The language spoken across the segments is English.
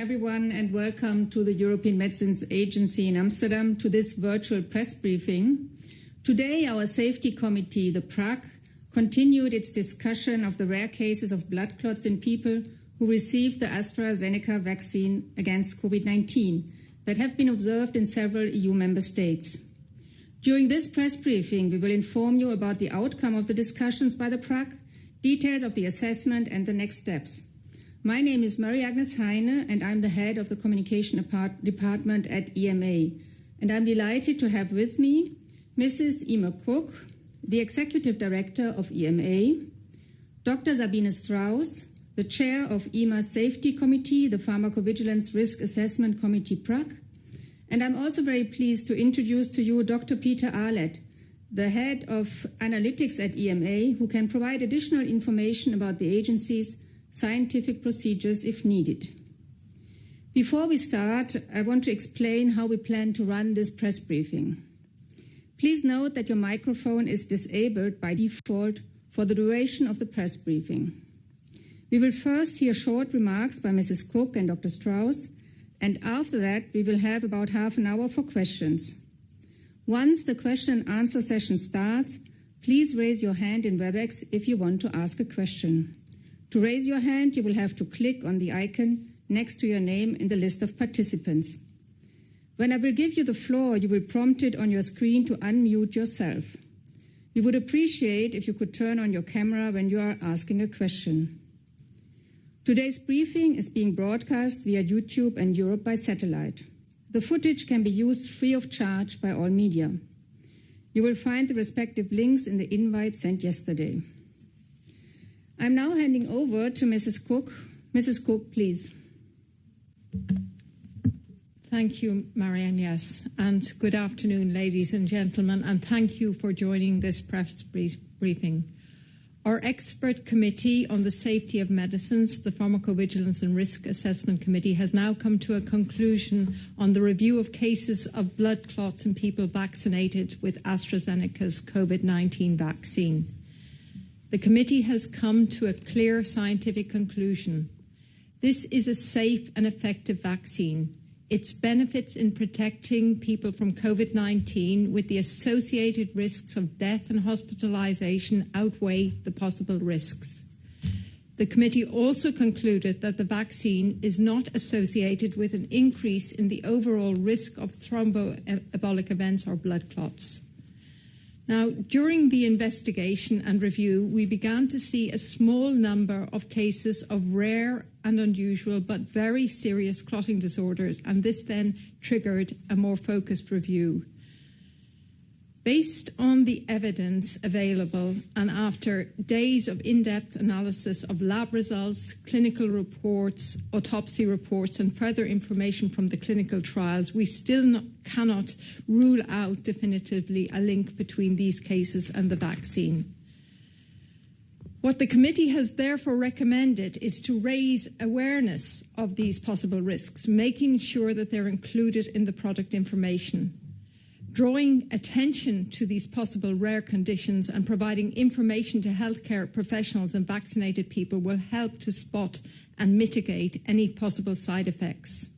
everyone, and welcome to the European Medicines Agency in Amsterdam to this virtual press briefing. Today, our safety committee, the PRAC, continued its discussion of the rare cases of blood clots in people who received the AstraZeneca vaccine against COVID-19 that have been observed in several EU member states. During this press briefing, we will inform you about the outcome of the discussions by the PRAC, details of the assessment, and the next steps. My name is Marie-Agnes Heine, and I'm the head of the Communication Department at EMA. And I'm delighted to have with me Mrs. Ima Cook, the Executive Director of EMA, Dr. Sabine Strauss, the Chair of EMA's Safety Committee, the Pharmacovigilance Risk Assessment Committee PRAC, and I'm also very pleased to introduce to you Dr. Peter Arlett, the Head of Analytics at EMA, who can provide additional information about the agency's scientific procedures if needed. Before we start, I want to explain how we plan to run this press briefing. Please note that your microphone is disabled by default for the duration of the press briefing. We will first hear short remarks by Mrs. Cook and Dr. Strauss, and after that we will have about half an hour for questions. Once the question and answer session starts, please raise your hand in WebEx if you want to ask a question. To raise your hand, you will have to click on the icon next to your name in the list of participants. When I will give you the floor, you will be prompted on your screen to unmute yourself. We would appreciate if you could turn on your camera when you are asking a question. Today's briefing is being broadcast via YouTube and Europe by satellite. The footage can be used free of charge by all media. You will find the respective links in the invite sent yesterday. I'm now handing over to Mrs. Cook. Mrs. Cook, please. Thank you, Marie-Agnes, and good afternoon, ladies and gentlemen, and thank you for joining this press briefing. Our expert committee on the safety of medicines, the Pharmacovigilance and Risk Assessment Committee, has now come to a conclusion on the review of cases of blood clots in people vaccinated with AstraZeneca's COVID-19 vaccine. The committee has come to a clear scientific conclusion. This is a safe and effective vaccine. Its benefits in protecting people from COVID-19 with the associated risks of death and hospitalization outweigh the possible risks. The committee also concluded that the vaccine is not associated with an increase in the overall risk of thromboembolic events or blood clots. Now, during the investigation and review, we began to see a small number of cases of rare and unusual but very serious clotting disorders, and this then triggered a more focused review. Based on the evidence available and after days of in-depth analysis of lab results, clinical reports, autopsy reports, and further information from the clinical trials, we still cannot rule out definitively a link between these cases and the vaccine. What the committee has therefore recommended is to raise awareness of these possible risks, making sure that they're included in the product information. Drawing attention to these possible rare conditions and providing information to healthcare professionals and vaccinated people will help to spot and mitigate any possible side effects.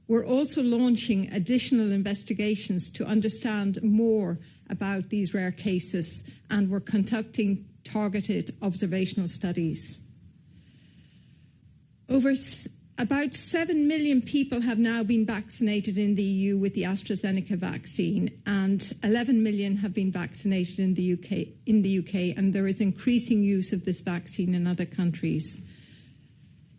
We're also launching additional investigations to understand more about these rare cases, and we're conducting targeted observational studies. About 7 million people have now been vaccinated in the EU with the AstraZeneca vaccine, and 11 million have been vaccinated in the UK, and there is increasing use of this vaccine in other countries.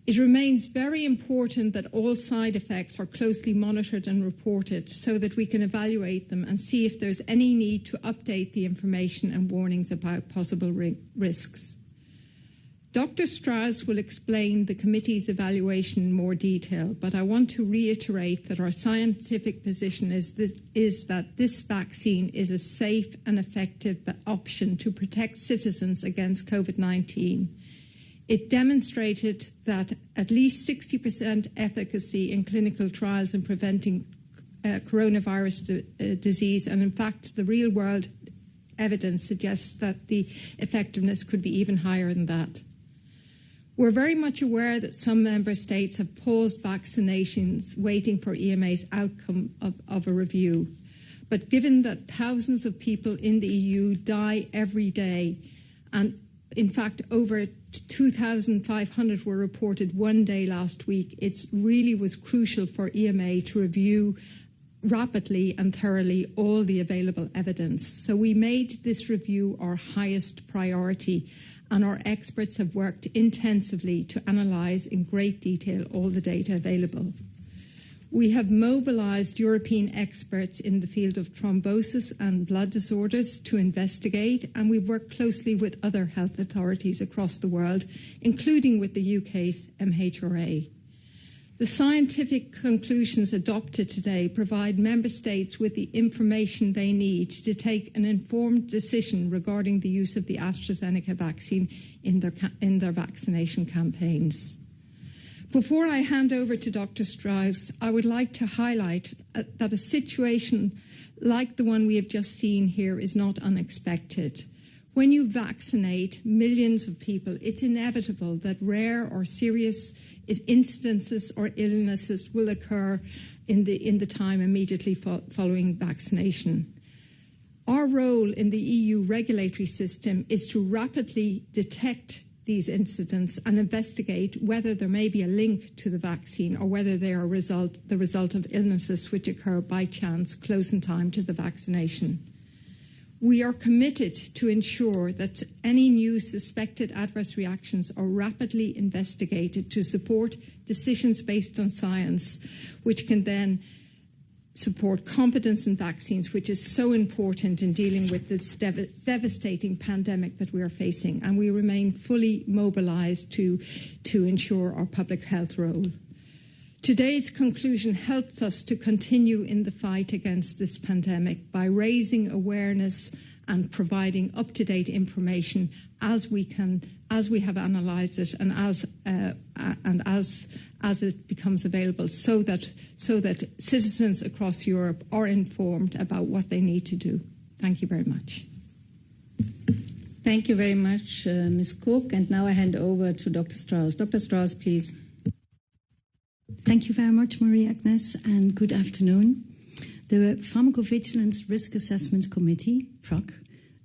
It remains very important that all side effects are closely monitored and reported so that we can evaluate them and see if there's any need to update the information and warnings about possible risks. Dr. Strauss will explain the committee's evaluation in more detail, but I want to reiterate that our scientific position is that this vaccine is a safe and effective option to protect citizens against COVID-19. It demonstrated that at least 60% efficacy in clinical trials in preventing coronavirus disease, and in fact the real-world evidence suggests that the effectiveness could be even higher than that. We're very much aware that some member states have paused vaccinations waiting for EMA's outcome of a review. But given that thousands of people in the EU die every day, and in fact over 2,500 were reported one day last week, it really was crucial for EMA to review rapidly and thoroughly all the available evidence. So we made this review our highest priority, and our experts have worked intensively to analyse in great detail all the data available. We have mobilised European experts in the field of thrombosis and blood disorders to investigate, and we've worked closely with other health authorities across the world, including with the UK's MHRA. The scientific conclusions adopted today provide member states with the information they need to take an informed decision regarding the use of the AstraZeneca vaccine in their vaccination campaigns. Before I hand over to Dr. Strauss, I would like to highlight that a situation like the one we have just seen here is not unexpected. When you vaccinate millions of people, it's inevitable that rare or serious incidences or illnesses will occur in the time immediately following vaccination. Our role in the EU regulatory system is to rapidly detect these incidents and investigate whether there may be a link to the vaccine or whether they are the result of illnesses which occur by chance close in time to the vaccination. We are committed to ensure that any new suspected adverse reactions are rapidly investigated to support decisions based on science, which can then support confidence in vaccines, which is so important in dealing with this devastating pandemic that we are facing. And we remain fully mobilised to ensure our public health role. Today's conclusion helps us to continue in the fight against this pandemic by raising awareness and providing up-to-date information as we have analysed it and as it becomes available, so that citizens across Europe are informed about what they need to do. Thank you very much. Thank you very much, Ms. Cook. And now I hand over to Dr. Strauss. Dr. Strauss, please. Thank you very much, Marie-Agnes, and good afternoon. The Pharmacovigilance Risk Assessment Committee, PROC,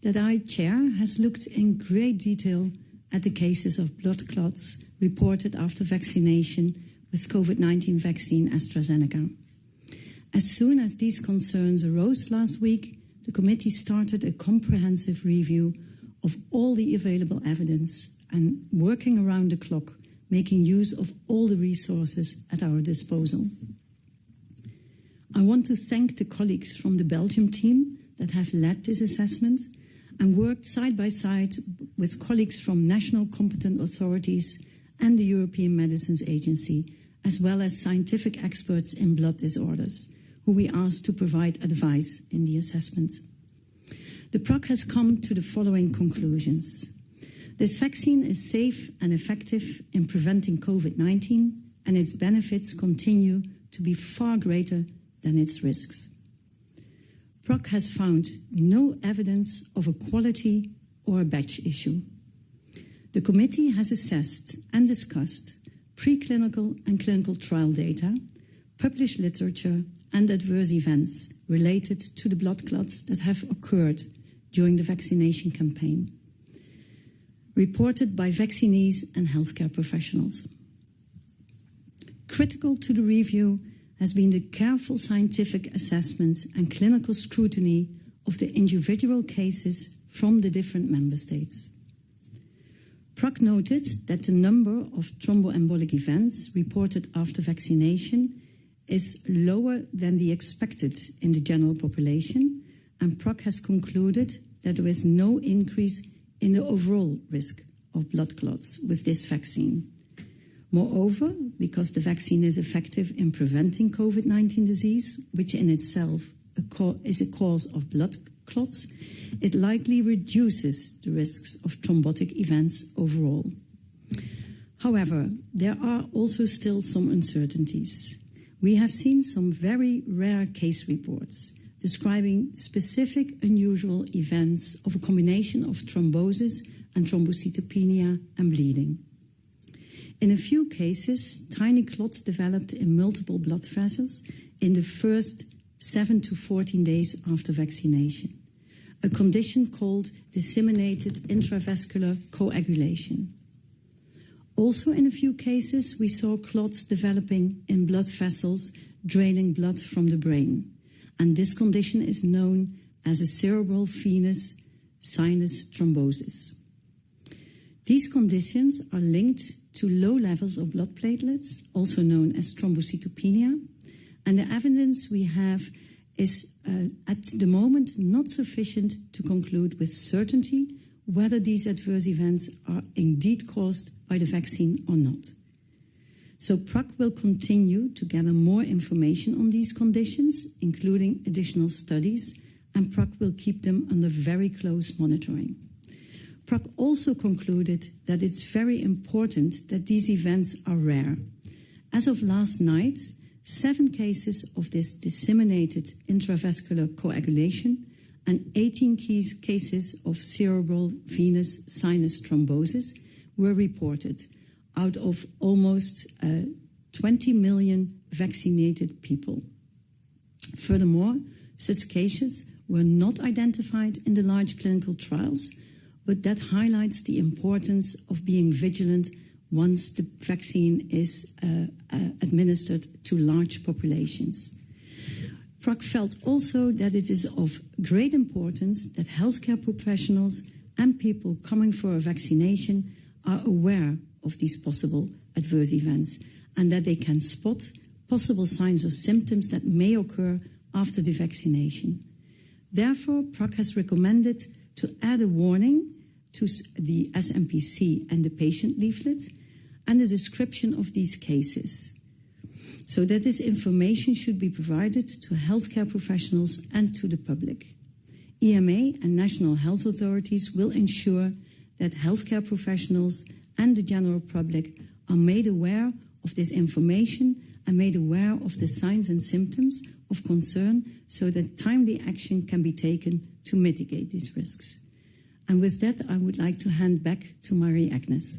that I chair, has looked in great detail at the cases of blood clots reported after vaccination with COVID-19 vaccine AstraZeneca. As soon as these concerns arose last week, the committee started a comprehensive review of all the available evidence and working around the clock, making use of all the resources at our disposal. I want to thank the colleagues from the Belgium team that have led this assessment and worked side by side with colleagues from national competent authorities and the European Medicines Agency, as well as scientific experts in blood disorders, who we asked to provide advice in the assessment. The PROC has come to the following conclusions. This vaccine is safe and effective in preventing COVID-19, and its benefits continue to be far greater than its risks. PROC has found no evidence of a quality or a batch issue. The committee has assessed and discussed preclinical and clinical trial data, published literature, and adverse events related to the blood clots that have occurred during the vaccination campaign, reported by vaccinees and healthcare professionals. Critical to the review has been the careful scientific assessment and clinical scrutiny of the individual cases from the different member states. PROC noted that the number of thromboembolic events reported after vaccination is lower than the expected in the general population, and PROC has concluded that there is no increase in the overall risk of blood clots with this vaccine. Moreover, because the vaccine is effective in preventing COVID-19 disease, which in itself is a cause of blood clots, it likely reduces the risks of thrombotic events overall. However, there are also still some uncertainties. We have seen some very rare case reports describing specific unusual events of a combination of thrombosis and thrombocytopenia and bleeding. In a few cases, tiny clots developed in multiple blood vessels in the first 7 to 14 days after vaccination, a condition called disseminated intravascular coagulation. Also, in a few cases, we saw clots developing in blood vessels draining blood from the brain, and this condition is known as a cerebral venous sinus thrombosis. These conditions are linked to low levels of blood platelets, also known as thrombocytopenia, and the evidence we have is at the moment not sufficient to conclude with certainty whether these adverse events are indeed caused by the vaccine or not. So PRAC will continue to gather more information on these conditions, including additional studies, and PRAC will keep them under very close monitoring. PRAC also concluded that it's very important that these events are rare. As of last night, 7 cases of this disseminated intravascular coagulation and 18 cases of cerebral venous sinus thrombosis were reported out of almost 20 million vaccinated people. Furthermore, such cases were not identified in the large clinical trials, but that highlights the importance of being vigilant once the vaccine is administered to large populations. PRAC felt also that it is of great importance that healthcare professionals and people coming for a vaccination are aware of these possible adverse events and that they can spot possible signs or symptoms that may occur after the vaccination. Therefore, PRAC has recommended to add a warning to the SMPC and the patient leaflet and a description of these cases, so that this information should be provided to healthcare professionals and to the public. EMA and national health authorities will ensure that healthcare professionals and the general public are made aware of this information and made aware of the signs and symptoms of concern so that timely action can be taken to mitigate these risks. And with that, I would like to hand back to Marie-Agnes.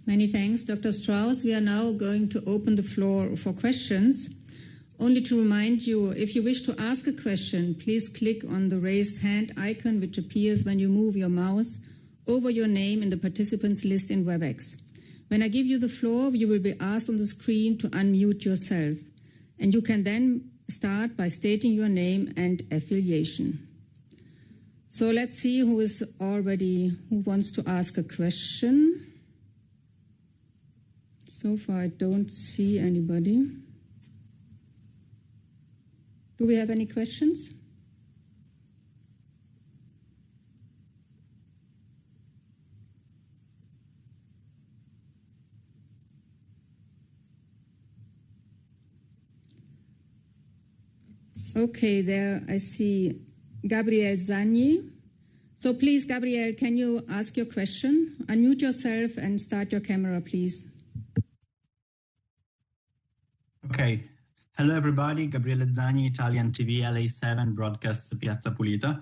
Many thanks, Dr. Strauss. We are now going to open the floor for questions. Only to remind you, if you wish to ask a question, please click on the raised hand icon, which appears when you move your mouse over your name in the participants list in WebEx. When I give you the floor, you will be asked on the screen to unmute yourself, and you can then start by stating your name and affiliation. So let's see who wants to ask a question. So far, I don't see anybody. Do we have any questions? Okay, there I see Gabrielle Zagni. So please, Gabrielle, can you ask your question? Unmute yourself and start your camera, please. Okay. Hello, everybody. Gabriele Zagni, Italian TV, LA7, broadcast Piazza Pulita.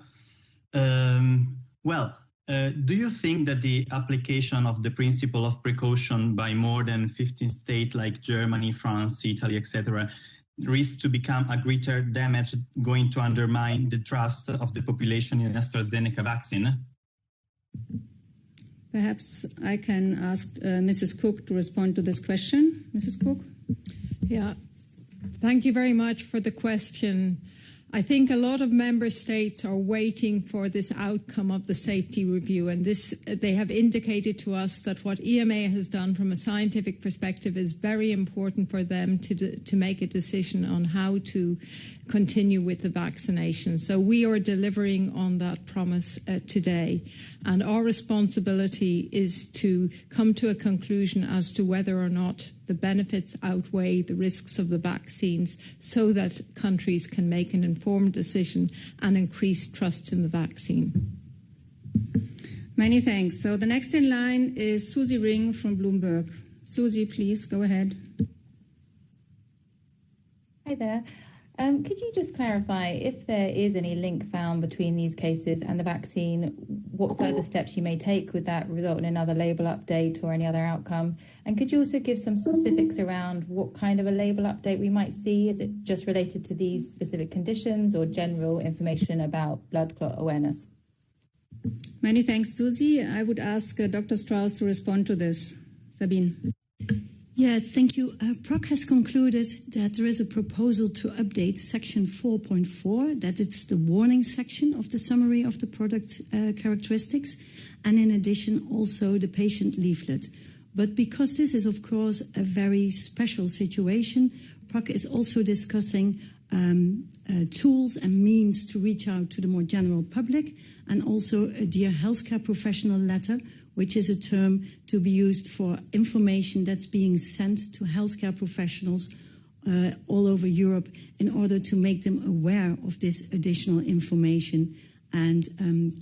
Do you think that the application of the principle of precaution by more than 15 states like Germany, France, Italy, etc., risks to become a greater damage going to undermine the trust of the population in AstraZeneca vaccine? Perhaps I can ask Mrs. Cook to respond to this question. Mrs. Cook? Yeah, thank you very much for the question. I think a lot of member states are waiting for this outcome of the safety review, and they have indicated to us that what EMA has done from a scientific perspective is very important for them to make a decision on how to continue with the vaccination. So we are delivering on that promise today, and our responsibility is to come to a conclusion as to whether or not the benefits outweigh the risks of the vaccines so that countries can make an informed decision and increase trust in the vaccine. Many thanks. So the next in line is Susie Ring from Bloomberg. Susie, please go ahead. Hi there. Could you just clarify if there is any link found between these cases and the vaccine, what further steps you may take? Would that result in another label update or any other outcome? And could you also give some specifics around what kind of a label update we might see? Is it just related to these specific conditions or general information about blood clot awareness? Many thanks, Susie. I would ask Dr. Strauss to respond to this. Sabine. Yeah, thank you. PROC has concluded that there is a proposal to update section 4.4, that it's the warning section of the summary of the product characteristics, and in addition also the patient leaflet. But because this is, of course, a very special situation, PROC is also discussing tools and means to reach out to the more general public, and also a Dear Healthcare Professional letter, which is a term to be used for information that's being sent to healthcare professionals all over Europe in order to make them aware of this additional information and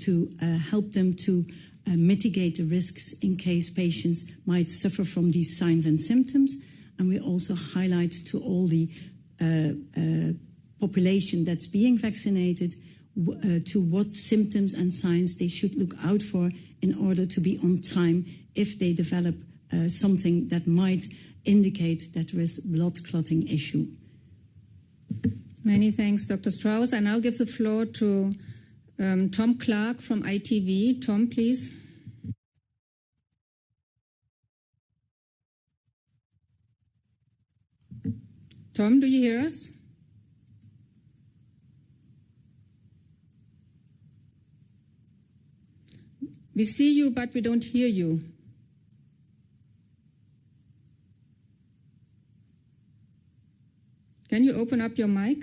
to help them to mitigate the risks in case patients might suffer from these signs and symptoms. And we also highlight to all the population that's being vaccinated to what symptoms and signs they should look out for in order to be on time if they develop something that might indicate that there is blood clotting issue. Many thanks, Dr. Strauss. I now give the floor to Tom Clark from ITV. Tom, please. Tom, do you hear us? We see you, but we don't hear you. Can you open up your mic?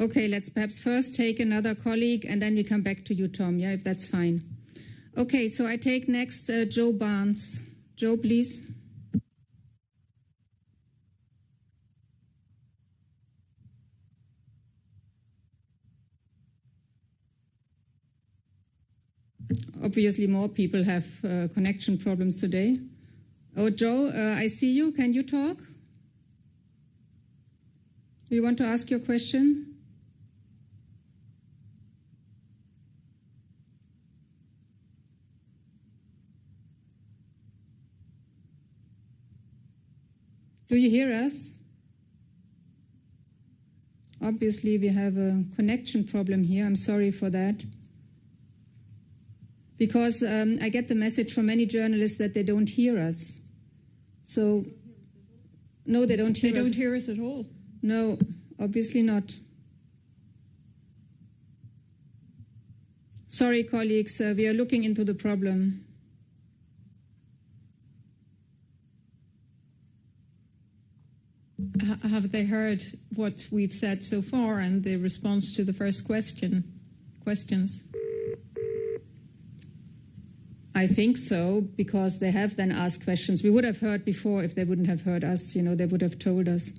Okay, let's perhaps first take another colleague and then we come back to you, Tom, yeah, if that's fine. Okay, so I take next Joe Barnes. Joe, please. Obviously, more people have connection problems today. Oh, Joe, I see you. Can you talk? Do you want to ask your question? Do you hear us? Obviously, we have a connection problem here. I'm sorry for that. Because I get the message from many journalists that they don't hear us. So, no, they don't hear us. They don't hear us at all? No, obviously not. Sorry, colleagues, we are looking into the problem. Have they heard what we've said so far and the response to the first questions? I think so, because they have then asked questions. We would have heard before if they wouldn't have heard us, they would have told us.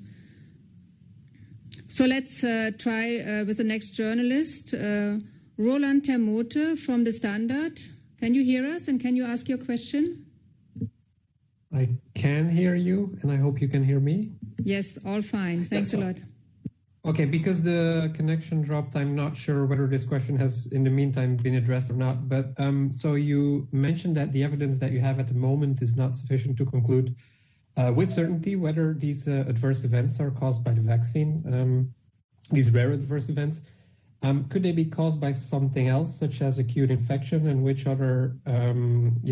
So let's try with the next journalist, Roland Termote from The Standard. Can you hear us and can you ask your question? I can hear you and I hope you can hear me. Yes, all fine. Thanks a lot. Okay, because the connection dropped, I'm not sure whether this question has in the meantime been addressed or not. But so you mentioned that the evidence that you have at the moment is not sufficient to conclude with certainty whether these adverse events are caused by the vaccine, these rare adverse events. Could they be caused by something else, such as acute infection? And which other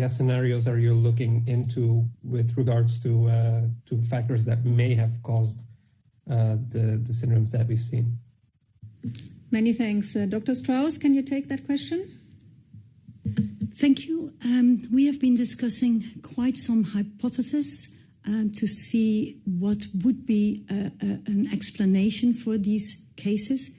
scenarios are you looking into with regards to factors that may have caused the syndromes that we've seen? Many thanks. Dr. Strauss, can you take that question? Thank you. We have been discussing quite some hypotheses to see what would be an explanation for these cases.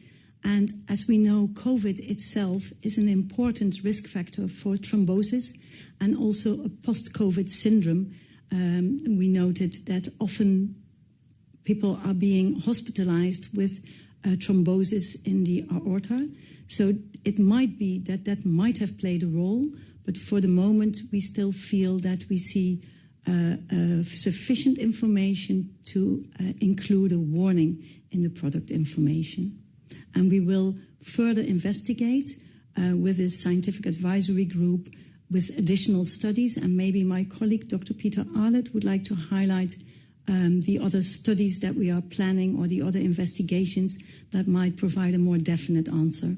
And as we know, COVID itself is an important risk factor for thrombosis and also a post-COVID syndrome. We noted that often people are being hospitalized with thrombosis in the aorta. So it might be that might have played a role, but for the moment we still feel that we see sufficient information to include a warning in the product information. And we will further investigate with this scientific advisory group with additional studies, and maybe my colleague Dr. Peter Arlett would like to highlight the other studies that we are planning or the other investigations that might provide a more definite answer.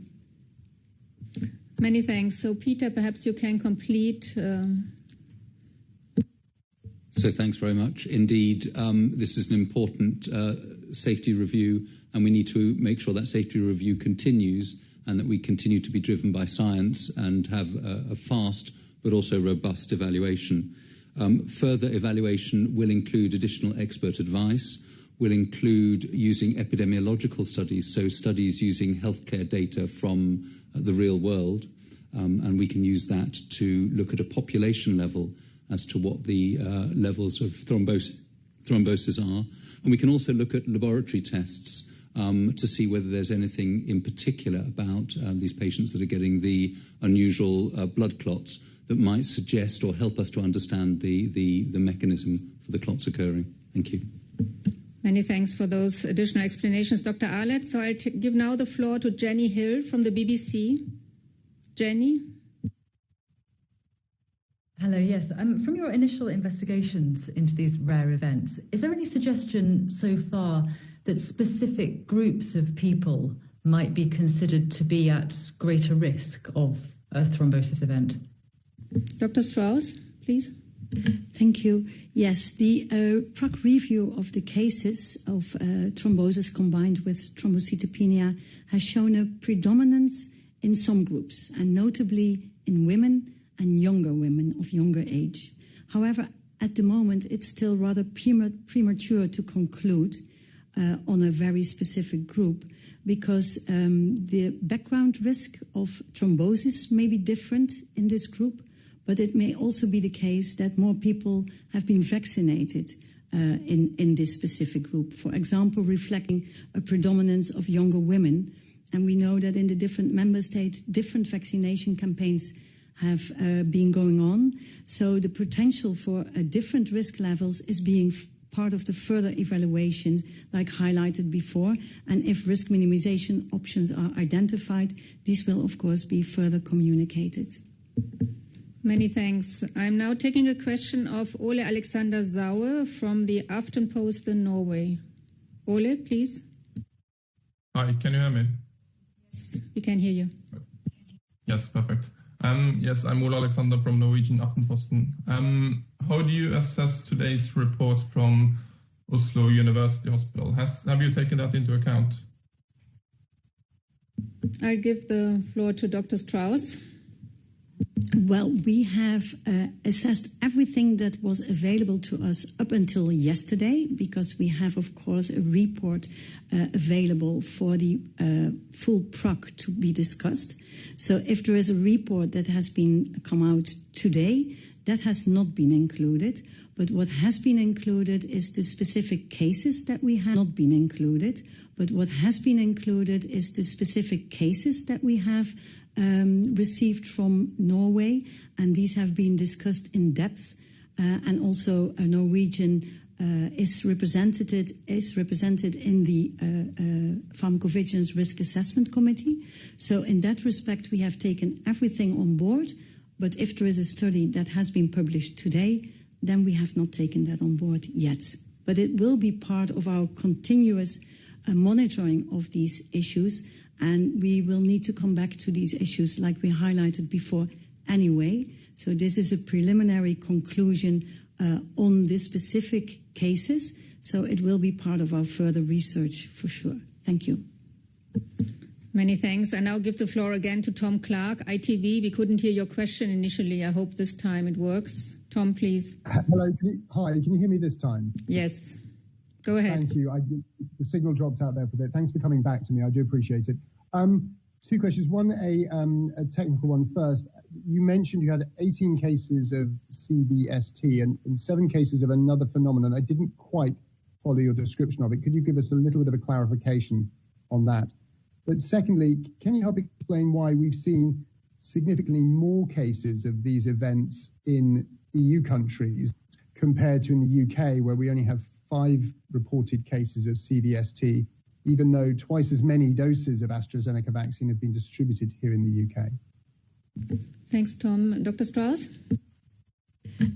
Many thanks. So Peter, perhaps you can complete. So thanks very much. Indeed, this is an important safety review, and we need to make sure that safety review continues and that we continue to be driven by science and have a fast but also robust evaluation. Further evaluation will include additional expert advice, will include using epidemiological studies, so studies using healthcare data from the real world, and we can use that to look at a population level as to what the levels of thrombosis are. And we can also look at laboratory tests to see whether there's anything in particular about these patients that are getting the unusual blood clots that might suggest or help us to understand the mechanism for the clots occurring. Thank you. Many thanks for those additional explanations, Dr. Arlett. So I'll give now the floor to Jenny Hill from the BBC. Jenny? Hello, yes. From your initial investigations into these rare events, is there any suggestion so far that specific groups of people might be considered to be at greater risk of a thrombosis event? Dr. Strauss, please. Thank you. Yes, the PROC review of the cases of thrombosis combined with thrombocytopenia has shown a predominance in some groups, and notably in women and younger women of younger age. However, at the moment, it's still rather premature to conclude on a very specific group, because the background risk of thrombosis may be different in this group, but it may also be the case that more people have been vaccinated in this specific group. For example, reflecting a predominance of younger women. And we know that in the different member states, different vaccination campaigns have been going on. So the potential for different risk levels is being part of the further evaluation, like highlighted before. And if risk minimization options are identified, these will, of course, be further communicated. Many thanks. I'm now taking a question of Ole Alexander Sauer from the Aftenposten in Norway. Ole, please. Hi, can you hear me? Yes, we can hear you. Yes, perfect. Yes, I'm Ole Alexander from Norwegian Aftenposten. How do you assess today's report from Oslo University Hospital? Have you taken that into account? I'll give the floor to Dr. Strauss. Well, we have assessed everything that was available to us up until yesterday, because we have, of course, a report available for the full PROC to be discussed. So if there is a report that has been come out today, that has not been included. But what has been included is the specific cases that we have not been included. But what has been included is the specific cases that we have received from Norway, and these have been discussed in depth, and also a Norwegian is represented in the Pharmacovigilance Risk Assessment Committee. So in that respect, we have taken everything on board, but if there is a study that has been published today, then we have not taken that on board yet. But it will be part of our continuous monitoring of these issues, and we will need to come back to these issues like we highlighted before anyway. So this is a preliminary conclusion on the specific cases. So it will be part of our further research for sure. Thank you. Many thanks. I now give the floor again to Tom Clark, ITV. We couldn't hear your question initially. I hope this time it works. Tom, please. Hello. Hi. Can you hear me this time? Yes. Go ahead. Thank you. The signal dropped out there for a bit. Thanks for coming back to me. I do appreciate it. Two questions. One, a technical one first. You mentioned you had 18 cases of CBST and 7 cases of another phenomenon. I didn't quite follow your description of it. Could you give us a little bit of a clarification on that. But secondly, can you help explain why we've seen significantly more cases of these events in EU countries compared to in the UK, where we only have 5 reported cases of CVST, even though twice as many doses of AstraZeneca vaccine have been distributed here in the UK? Thanks, Tom. Dr. Strauss?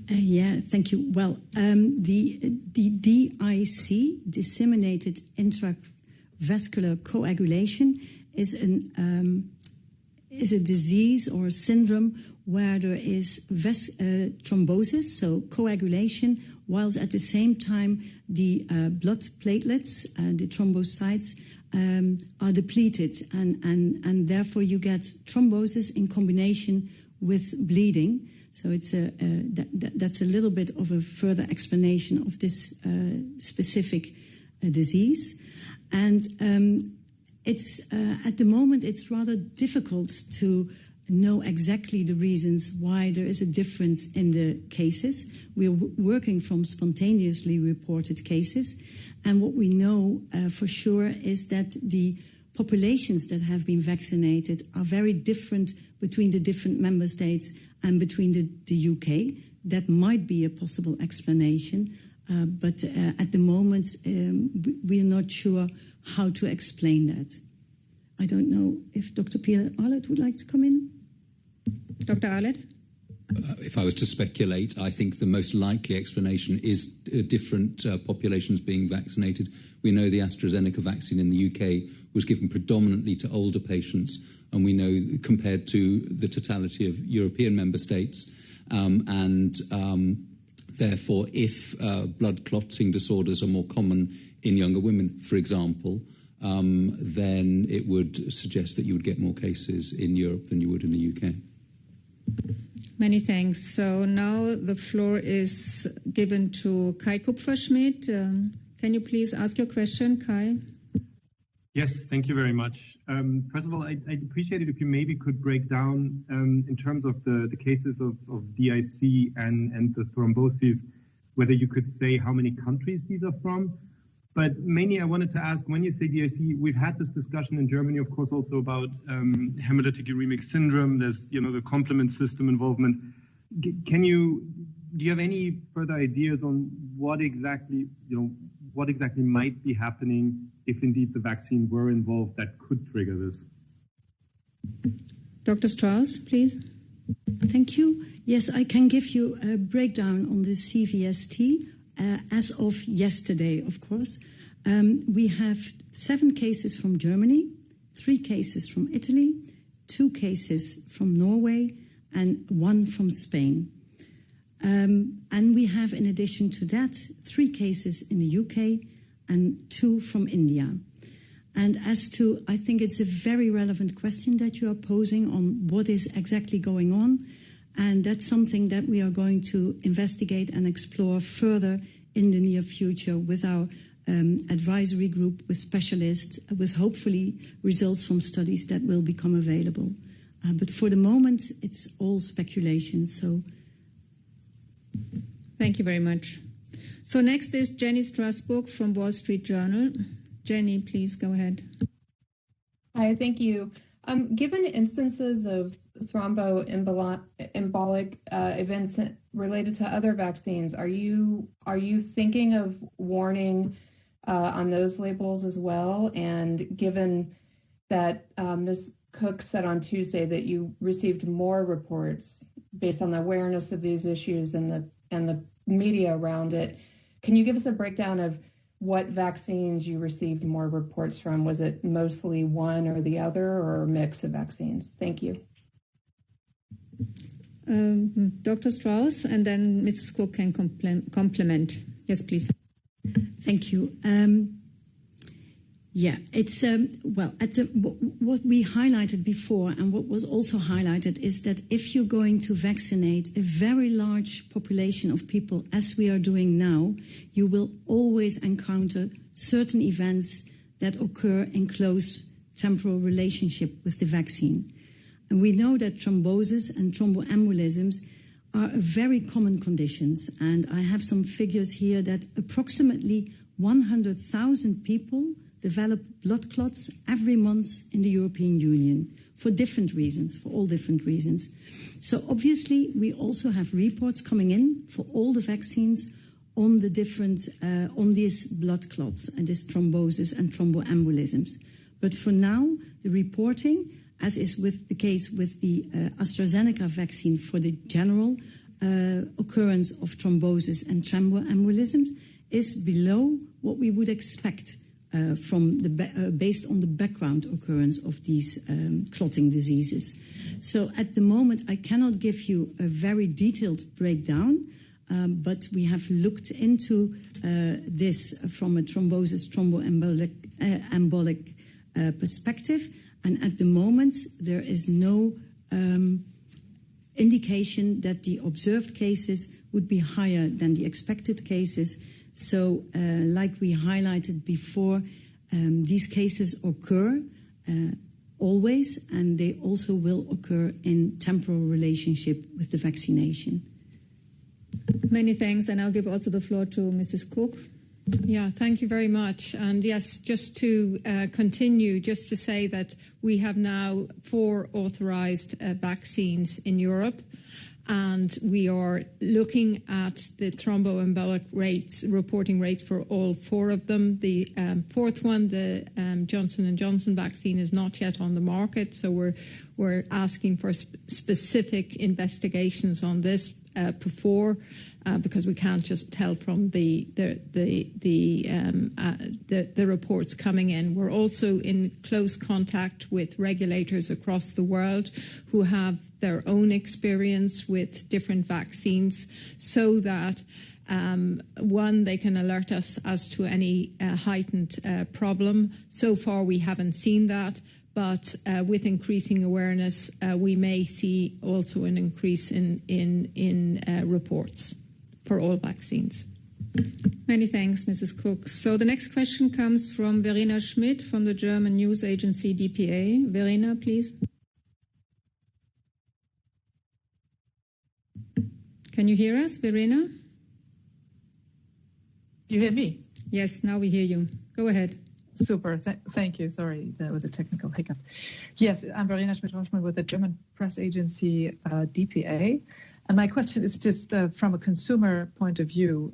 Yeah, thank you. Well, the DIC, disseminated intravascular coagulation, is a disease or a syndrome where there is thrombosis, so coagulation, whilst at the same time the blood platelets, the thrombocytes, are depleted, and therefore you get thrombosis in combination with bleeding. So it's that's a little bit of a further explanation of this specific disease. And it's at the moment it's rather difficult to know exactly the reasons why there is a difference in the cases. We're working from spontaneously reported cases, and what we know for sure is that the populations that have been vaccinated are very different between the different member states and between the UK. That might be a possible explanation, but at the moment we're not sure how to explain that. I don't know if Dr. Pierre Arlett would like to come in. Dr. Arlett? If I was to speculate, I think the most likely explanation is different populations being vaccinated. We know the AstraZeneca vaccine in the UK was given predominantly to older patients, and we know compared to the totality of European member states, therefore if blood clotting disorders are more common in younger women, for example, then it would suggest that you would get more cases in Europe than you would in the UK. Many thanks. So now the floor is given to Kai Kupferschmidt. Can you please ask your question, Kai? Yes, thank you very much. First of all, I'd appreciate it if you maybe could break down in terms of the cases of DIC and the thrombosis, whether you could say how many countries these are from. But mainly I wanted to ask, when you say DIC, we've had this discussion in Germany, of course, also about hemolytic uremic syndrome. There's, the complement system involvement. Do you have any further ideas on what exactly might be happening if indeed the vaccine were involved that could trigger this? Dr. Strauss, please. Thank you. Yes, I can give you a breakdown on the CVST. As of yesterday, of course, we have 7 cases from Germany, 3 cases from Italy, 2 cases from Norway, and 1 from Spain. And we have, in addition to that, 3 cases in the UK and 2 from India. And I think it's a very relevant question that you are posing on what is exactly going on. And that's something that we are going to investigate and explore further in the near future with our advisory group, with specialists, with hopefully results from studies that will become available. But for the moment, it's all speculation. So, thank you very much. So next is Jenny Strasbourg from Wall Street Journal. Jenny, please go ahead. Hi, thank you. Given instances of thromboembolic events related to other vaccines, are you thinking of warning on those labels as well? And given that Ms. Cook said on Tuesday that you received more reports based on the awareness of these issues and the media around it, can you give us a breakdown of what vaccines you received more reports from? Was it mostly one or the other, or a mix of vaccines? Thank you. Dr. Strauss, and then Mrs. Cook can complement. Yes, please. Thank you. It's what we highlighted before, and what was also highlighted is that if you're going to vaccinate a very large population of people, as we are doing now, you will always encounter certain events that occur in close temporal relationship with the vaccine. And we know that thrombosis and thromboembolisms are very common conditions. And I have some figures here that approximately 100,000 people develop blood clots every month in the European Union for different reasons, for all different reasons. So obviously, we also have reports coming in for all the vaccines on the different, on these blood clots and this thrombosis and thromboembolisms. But for now, the reporting, as is with the case with the AstraZeneca vaccine for the general occurrence of thrombosis and thromboembolisms, is below what we would expect from the based on the background occurrence of these clotting diseases. So at the moment, I cannot give you a very detailed breakdown, but we have looked into this from a thrombosis, thromboembolic perspective, and at the moment, there is no indication that the observed cases would be higher than the expected cases. So, like we highlighted before, these cases occur always, and they also will occur in temporal relationship with the vaccination. Many thanks, and I'll give also the floor to Mrs. Cook. Yeah, thank you very much. And yes, just to continue, just to say that we have now 4 authorized vaccines in Europe. And we are looking at the thromboembolic rates, reporting rates for all 4 of them. The 4th one, the Johnson & Johnson vaccine, is not yet on the market. So we're asking for specific investigations on this before, because we can't just tell from the reports coming in. We're also in close contact with regulators across the world who have their own experience with different vaccines, so that one, they can alert us as to any heightened problem. So far, we haven't seen that. But with increasing awareness, we may see also an increase in reports for all vaccines. Many thanks, Mrs. Cook. So the next question comes from Verena Schmidt from the German news agency dpa. Verena, please. Can you hear us, Verena? You hear me? Yes, now we hear you. Go ahead. Super. Thank you. Sorry, that was a technical hiccup. Yes, I'm Verena Schmidt-Roschmann with the German press agency dpa. And my question is just from a consumer point of view,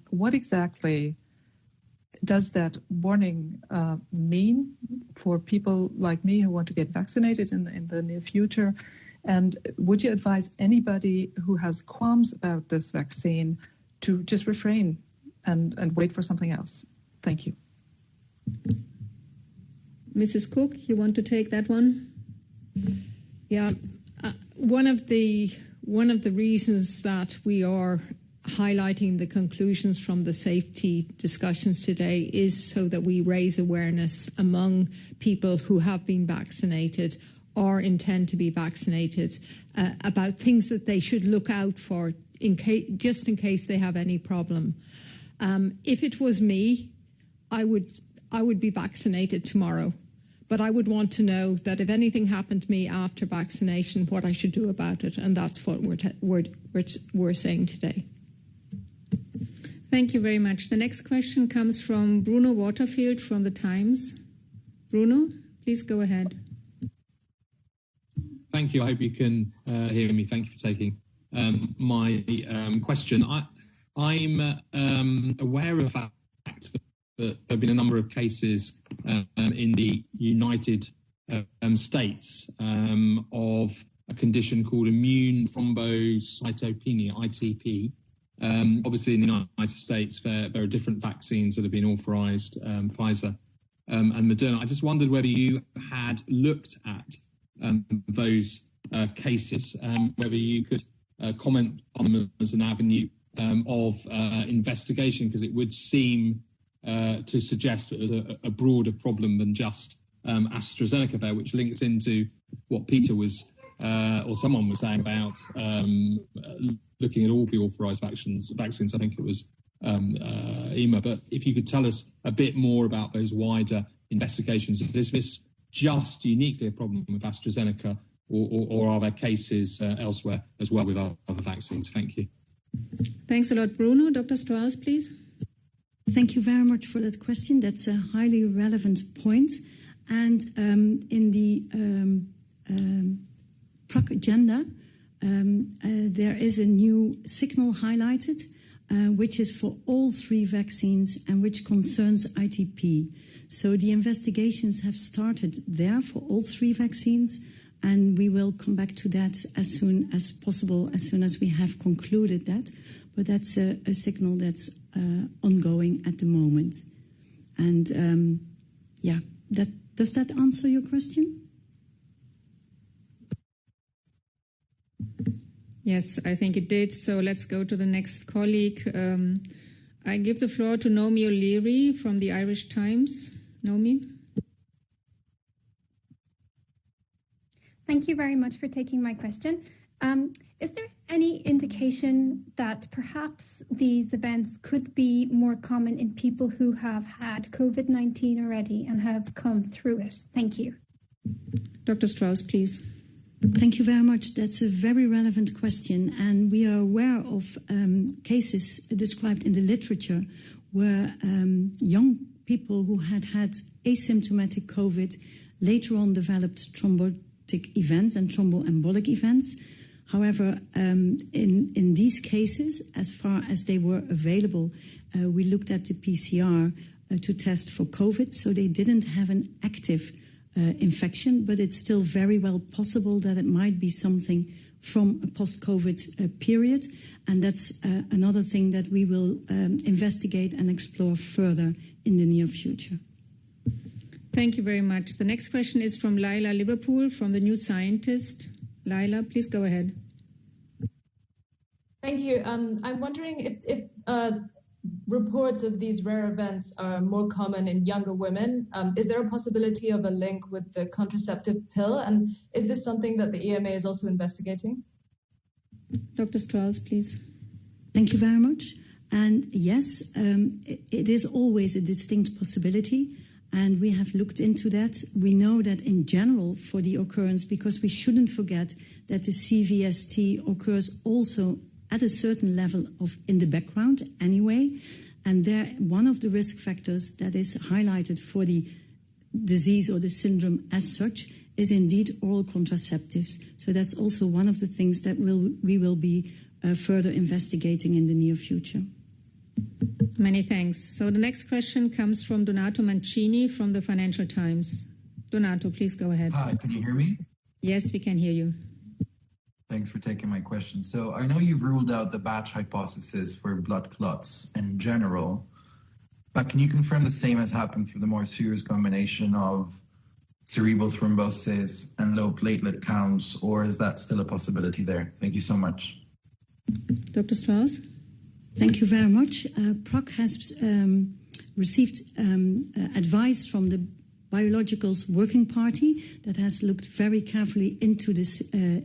what exactly does that warning mean for people like me who want to get vaccinated in the near future? And would you advise anybody who has qualms about this vaccine to just refrain and wait for something else? Thank you. Mrs. Cook, you want to take that one? Yeah, one of the reasons that we are highlighting the conclusions from the safety discussions today is so that we raise awareness among people who have been vaccinated or intend to be vaccinated about things that they should look out for just in case they have any problem. If it was me, I would be vaccinated tomorrow, but I would want to know that if anything happened to me after vaccination, what I should do about it, and that's what we're saying today. Thank you very much. The next question comes from Bruno Waterfield from The Times. Bruno, please go ahead. Thank you. I hope you can hear me. Thank you for taking my question. I'm aware of the fact that there have been a number of cases in the United States of a condition called immune thrombocytopenia, ITP. Obviously, in the United States, there are different vaccines that have been authorized, Pfizer and Moderna. I just wondered whether you had looked at those cases, whether you could comment on them as an avenue of investigation, because it would seem to suggest that there's a broader problem than just AstraZeneca there, which links into what Peter was, or someone was saying about looking at all the authorized vaccines. I think it was EMA. But if you could tell us a bit more about those wider investigations. Is this just uniquely a problem with AstraZeneca, or are there cases elsewhere as well with other vaccines? Thank you. Thanks a lot, Bruno. Dr. Strauss, please. Thank you very much for that question. That's a highly relevant point. And in the PROC agenda, there is a new signal highlighted, which is for all 3 vaccines and which concerns ITP. So the investigations have started there for all 3 vaccines, and we will come back to that as soon as possible, as soon as we have concluded that. But that's a signal that's ongoing at the moment. And does that answer your question? Yes, I think it did. So let's go to the next colleague. I give the floor to Naomi O'Leary from the Irish Times. Naomi. Thank you very much for taking my question. Is there any indication that perhaps these events could be more common in people who have had COVID-19 already and have come through it? Thank you. Dr. Strauss, please. Thank you very much. That's a very relevant question. And we are aware of cases described in the literature where young people who had asymptomatic COVID later on developed thrombotic events and thromboembolic events. However, in these cases, as far as they were available, we looked at the PCR to test for COVID, so they didn't have an active infection, but it's still very well possible that it might be something from a post-COVID period, and that's another thing that we will investigate and explore further in the near future. Thank you very much. The next question is from Laila Liverpool from the New Scientist. Laila, please go ahead. Thank you. I'm wondering if reports of these rare events are more common in younger women. Is there a possibility of a link with the contraceptive pill? And is this something that the EMA is also investigating? Dr. Strauss, please. Thank you very much. And yes, it is always a distinct possibility. And we have looked into that. We know that in general for the occurrence, because we shouldn't forget that the CVST occurs also at a certain level in the background anyway. And there, one of the risk factors that is highlighted for the disease or the syndrome as such is indeed oral contraceptives. So that's also one of the things that we will be further investigating in the near future. Many thanks. So the next question comes from Donato Mancini from the Financial Times. Donato, please go ahead. Hi, can you hear me? Yes, we can hear you. Thanks for taking my question. So I know you've ruled out the batch hypothesis for blood clots in general, but can you confirm the same has happened for the more serious combination of cerebral thrombosis and low platelet counts, or is that still a possibility there? Thank you so much. Dr. Strauss? Thank you very much. PROC has received advice from the Biologicals Working Party that has looked very carefully into this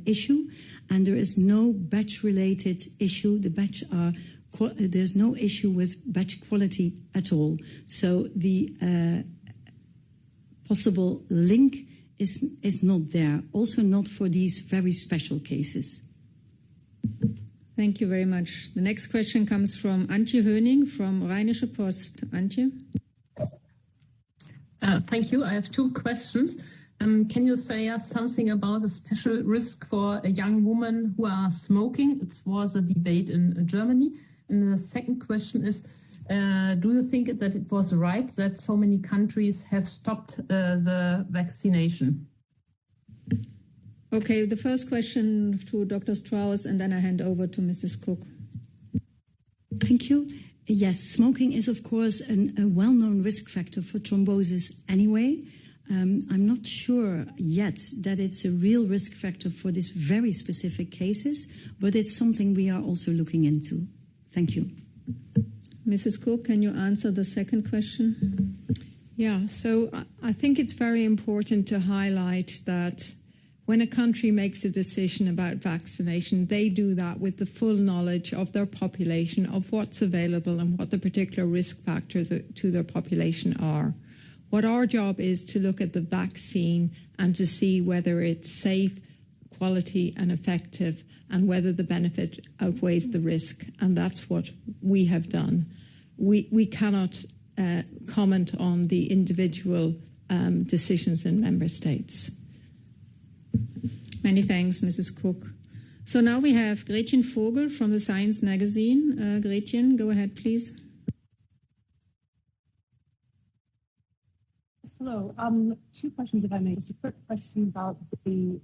issue, and there is no batch-related issue. There's no issue with batch quality at all. So the possible link is not there, also not for these very special cases. Thank you very much. The next question comes from Antje Höning from Rheinische Post. Antje? Thank you. I have 2 questions. Can you say us something about a special risk for a young woman who are smoking? It was a debate in Germany. And the second question is, do you think that it was right that so many countries have stopped the vaccination? Okay, the first question to Dr. Strauss, and then I hand over to Mrs. Cook. Thank you. Yes, smoking is, of course, a well-known risk factor for thrombosis anyway. I'm not sure yet that it's a real risk factor for these very specific cases, but it's something we are also looking into. Thank you. Mrs. Cook, can you answer the second question? Yeah, so I think it's very important to highlight that when a country makes a decision about vaccination, they do that with the full knowledge of their population, of what's available and what the particular risk factors to their population are. What our job is to look at the vaccine and to see whether it's safe, quality and effective, and whether the benefit outweighs the risk. And that's what we have done. we cannot comment on the individual decisions in member states. Many thanks, Mrs. Cook. So now we have Gretchen Vogel from the Science magazine. Gretchen, go ahead, please. Hello. Two questions, if I may. Just a quick question about the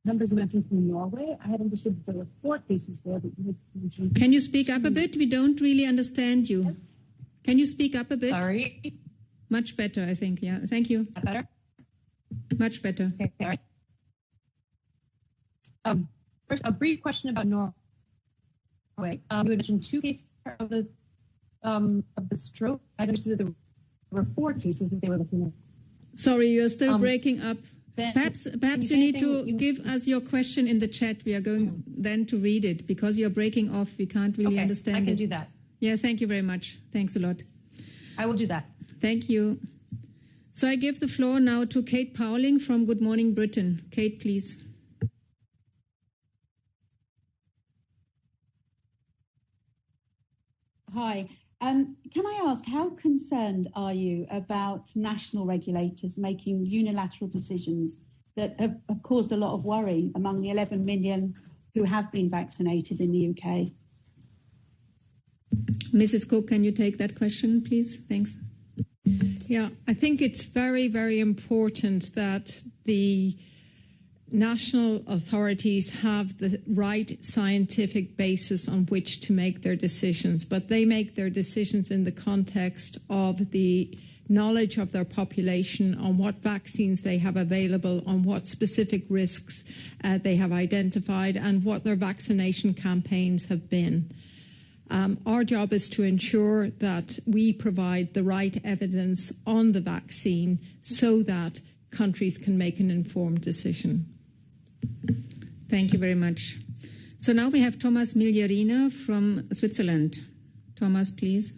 numbers you mentioned from Norway. I had understood that there were 4 cases there, but you had mentioned... Can you speak up a bit? We don't really understand you. Yes. Can you speak up a bit? Sorry. Much better, I think. Yeah. Thank you. Better? Much better. Okay. All right. First, a brief question about Norway. You had mentioned 2 cases of the stroke. I understood that there were 4 cases that they were looking at. Sorry, you're still breaking up. Perhaps you need to give us your question in the chat. We are going then to read it because you're breaking off. We can't really understand it. I can do that. Yeah, thank you very much. Thanks a lot. I will do that. Thank you. So I give the floor now to Kate Powling from Good Morning Britain. Kate, please. Hi. Can I ask, how concerned are you about national regulators making unilateral decisions that have caused a lot of worry among the 11 million who have been vaccinated in the UK? Mrs. Cook, can you take that question, please? Thanks. Yeah, I think it's very, very important that the national authorities have the right scientific basis on which to make their decisions, but they make their decisions in the context of the knowledge of their population on what vaccines they have available, on what specific risks they have identified, and what their vaccination campaigns have been. Our job is to ensure that we provide the right evidence on the vaccine so that countries can make an informed decision. Thank you very much. So now we have Thomas Migliarina from Switzerland. Thomas, please.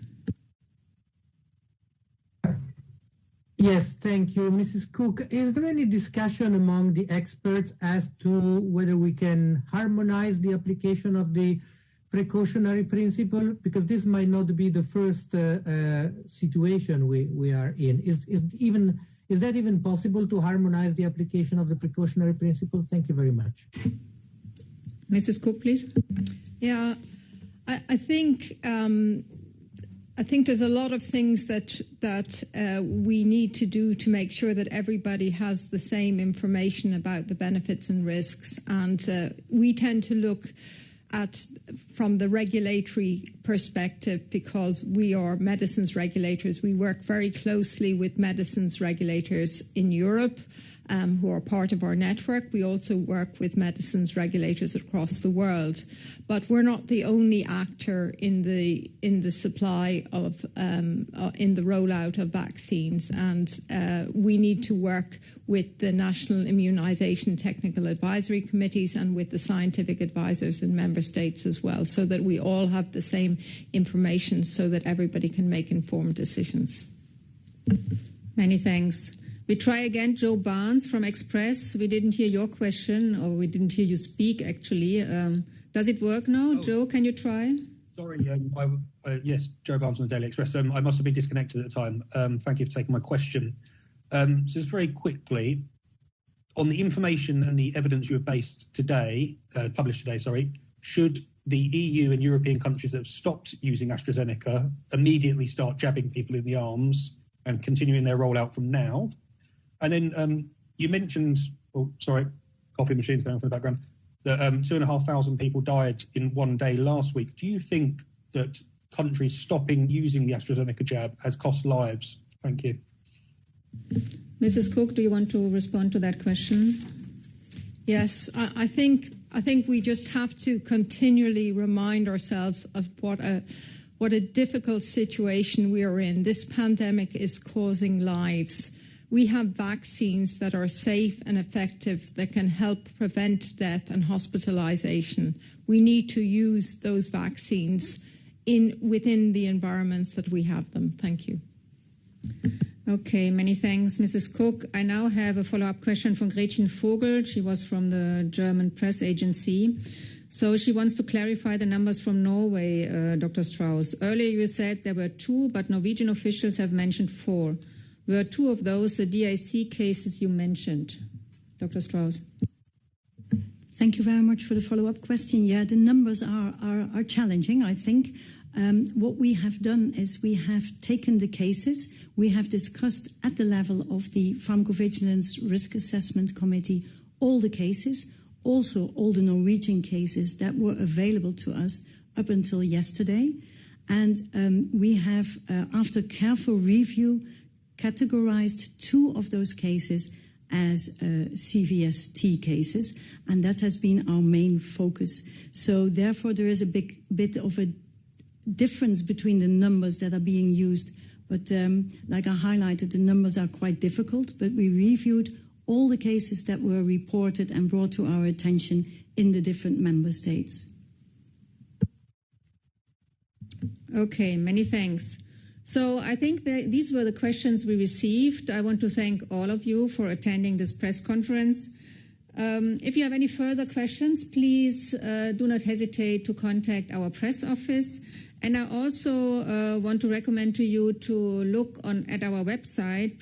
Yes, thank you. Mrs. Cook, is there any discussion among the experts as to whether we can harmonize the application of the precautionary principle? Because this might not be the first situation we are in. Is that even possible to harmonize the application of the precautionary principle? Thank you very much. Mrs. Cook, please. Yeah, I think there's a lot of things that we need to do to make sure that everybody has the same information about the benefits and risks. And we tend to look at from the regulatory perspective because we are medicines regulators. We work very closely with medicines regulators in Europe who are part of our network. We also work with medicines regulators across the world. But we're not the only actor in the supply of, in the rollout of vaccines. And we need to work with the National Immunisation Technical Advisory Committees and with the scientific advisors in member states as well, so that we all have the same information so that everybody can make informed decisions. Many thanks. We try again, Joe Barnes from Express. We didn't hear your question, or we didn't hear you speak, actually. Does it work now? Oh. Joe, can you try? Sorry, yes, Joe Barnes from the Daily Express. I must have been disconnected at the time. Thank you for taking my question. So just very quickly, on the information and the evidence you have published today, should the EU and European countries that have stopped using AstraZeneca immediately start jabbing people in the arms and continuing their rollout from now? And then you mentioned, coffee machines going from the background, that 2,500 people died in one day last week. Do you think that countries stopping using the AstraZeneca jab has cost lives? Thank you. Mrs. Cook, do you want to respond to that question? Yes, I think we just have to continually remind ourselves of what a difficult situation we are in. This pandemic is causing lives. We have vaccines that are safe and effective that can help prevent death and hospitalization. We need to use those vaccines within the environments that we have them. Thank you. Okay, many thanks, Mrs. Cook. I now have a follow-up question from Gretchen Vogel. She was from the German press agency. So she wants to clarify the numbers from Norway, Dr. Strauss. Earlier you said there were 2, but Norwegian officials have mentioned 4. Were 2 of those the DIC cases you mentioned? Dr. Strauss. Thank you very much for the follow-up question. Yeah, the numbers are challenging, I think. What we have done is we have taken the cases, we have discussed at the level of the Pharmacovigilance Risk Assessment Committee all the cases, also all the Norwegian cases that were available to us up until yesterday. And we have, after careful review, categorized 2 of those cases as CVST cases, and that has been our main focus. So therefore there is a bit of a difference between the numbers that are being used, but like I highlighted, the numbers are quite difficult, but we reviewed all the cases that were reported and brought to our attention in the different member states. Okay, many thanks. So I think that these were the questions we received. I want to thank all of you for attending this press conference. If you have any further questions, please do not hesitate to contact our press office. And I also want to recommend to you to look at our website,